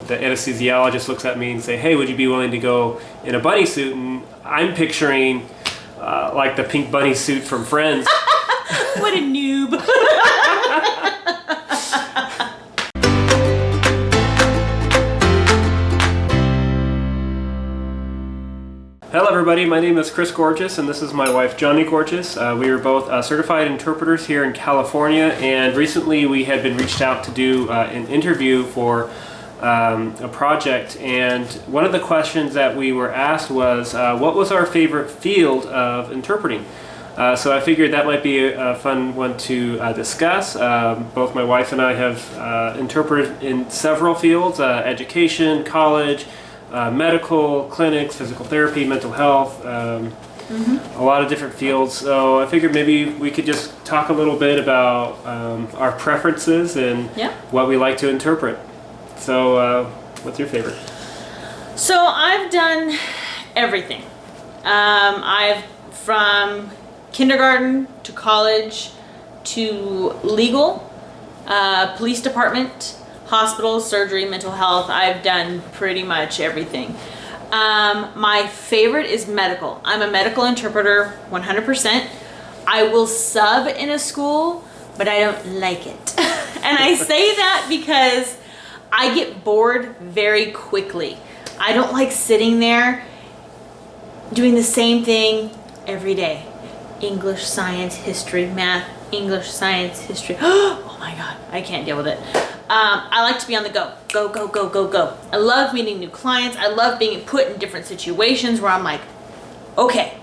the anesthesiologist looks at me and say, hey, would you be willing to go in a bunny suit? And I'm picturing like the pink bunny suit from Friends. What a noob. Hello everybody, my name is Chris Gorgeous and this is my wife Johnny Gorgeous. We are both certified interpreters here in California, and recently we had been reached out to do an interview for a project, and one of the questions that we were asked was what was our favorite field of interpreting? So I figured that might be a fun one to discuss. Both my wife and I have interpreted in several fields, education, college, medical, clinics, physical therapy, mental health, a lot of different fields. So I figured maybe we could just talk a little bit about our preferences and what we like to interpret. So what's your favorite? So I've done everything. I've from kindergarten to college to legal, police department, hospitals, surgery, mental health. I've done pretty much everything. My favorite is medical. I'm a medical interpreter, 100%. I will sub in a school, but I don't like it. And I say that because I get bored very quickly. I don't like sitting there doing the same thing every day. English, science, history, math, English, science, history. Oh my God, I can't deal with it. I like to be on the go. Go, go, go, go, go. I love meeting new clients. I love being put in different situations where I'm like, okay,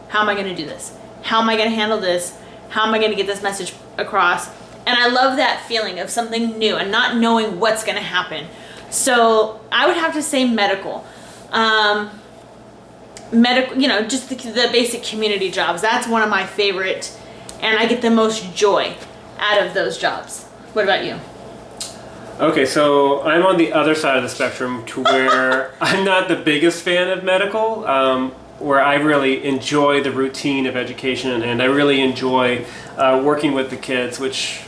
how am I going to do this? How am I going to handle this? How am I going to get this message across? And I love that feeling of something new and not knowing what's going to happen. So I would have to say medical. Medical, you know, just the basic community jobs. That's one of my favorite, and I get the most joy out of those jobs. What about you? Okay, so I'm on the other side of the spectrum to where I'm not the biggest fan of medical, where I really enjoy the routine of education and I really enjoy working with the kids, which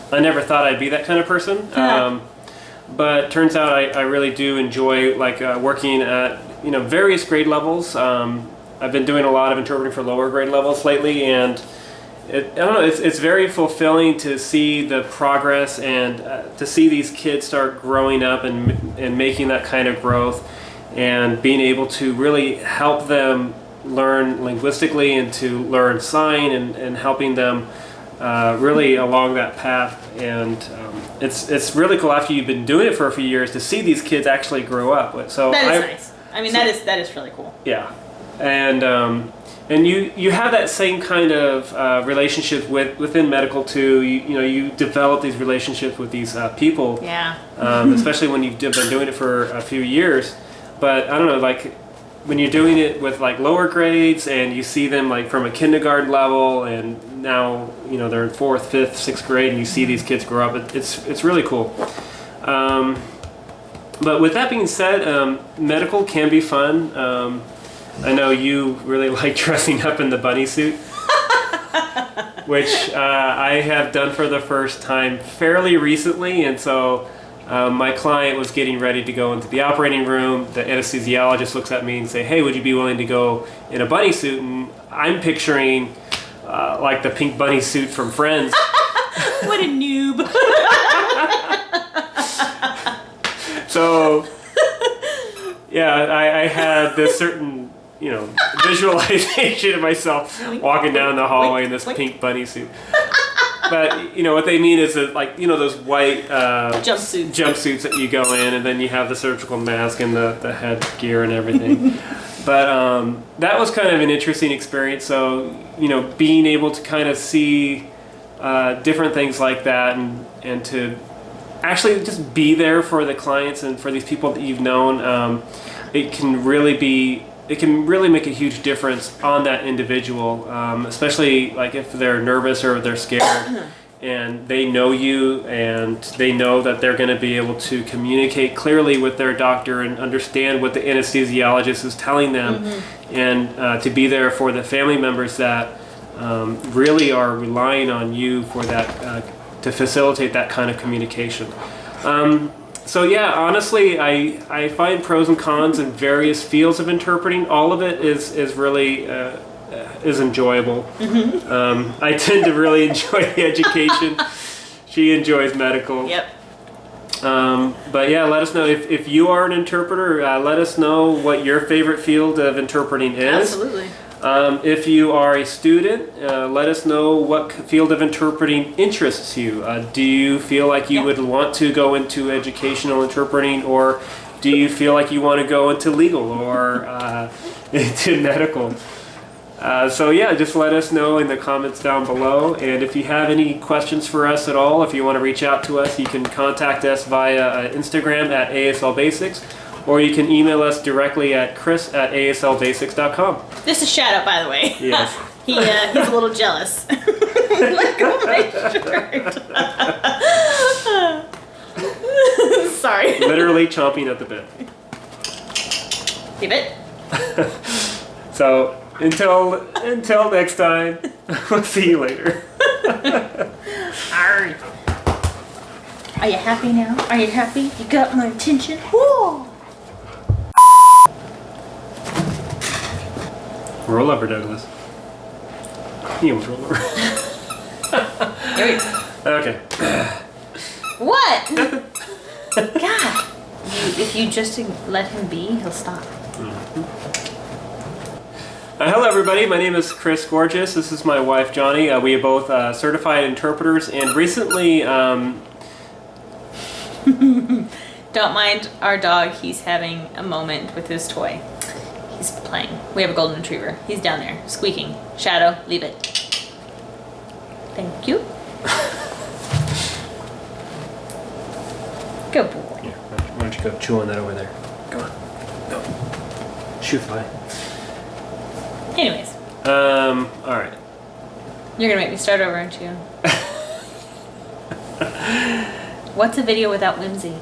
I never thought I'd be that kind of person. But turns out I really do enjoy working at various grade levels. I've been doing a lot of interpreting for lower grade levels lately, and I don't know, it's very fulfilling to see the progress and to see these kids start growing up and making that kind of growth and being able to really help them learn linguistically and to learn sign and helping them really along that path. And it's really cool after you've been doing it for a few years to see these kids actually grow up. So that is nice. I mean, that is really cool. Yeah, and you have that same kind of relationship within medical too. You develop these relationships with these people. Yeah. Especially when you've been doing it for a few years. But I don't know, like when you're doing it with like lower grades and you see them like from a kindergarten level, and now they're in 4th, 5th, 6th grade, and you see these kids grow up. It's really cool. But with that being said, medical can be fun. I know you really like dressing up in the bunny suit, which I have done for the first time fairly recently. And so my client was getting ready to go into the operating room. The anesthesiologist looks at me and say, hey, would you be willing to go in a bunny suit? And I'm picturing like the pink bunny suit from Friends. What a noob. So, yeah, I had this certain, visualization of myself walking down the hallway in this pink bunny suit. But, what they mean is that, like, those white jumpsuits that you go in, and then you have the surgical mask and the headgear and everything. But that was kind of an interesting experience. So, being able to kind of see different things like that and to actually just be there for the clients and for these people that you've known, it can really make a huge difference on that individual, especially like if they're nervous or they're scared and they know you and they know that they're going to be able to communicate clearly with their doctor and understand what the anesthesiologist is telling them, and to be there for the family members that really are relying on you for that to facilitate that kind of communication. So yeah, honestly, I find pros and cons in various fields of interpreting. All of it is really is enjoyable. I tend to really enjoy education. She enjoys medical. Yep. But yeah, let us know if you are an interpreter. Let us know what your favorite field of interpreting is. Absolutely. If you are a student, let us know what field of interpreting interests you. Do you feel like you would want to go into educational interpreting, or do you feel like you want to go into legal or into medical? So yeah, just let us know in the comments down below. And if you have any questions for us at all, if you want to reach out to us, you can contact us via Instagram at ASL Basics, or you can email us directly at chris@aslbasics.com. This is shout out, by the way. Yes. He's a little jealous. Look at my shirt. Sorry. Literally chomping at the bit. Leave it. So until next time, we'll see you later. Arr. Are you happy now? Are you happy? You got my attention? Whoa. Roll over, Douglas. He almost rolled over. There we go. Okay. What? God. If you just let him be, he'll stop. Hello everybody, my name is Chris Gorgeous. This is my wife Johnny. We are both certified interpreters, and recently Don't mind our dog, he's having a moment with his toy. He's playing. We have a golden retriever. He's down there, squeaking. Shadow, leave it. Thank you. Good boy. Yeah, why don't you go chew on that over there? Come on. No. Shoe fly. Anyways. Alright. You're gonna make me start over, aren't you? What's a video without whimsy?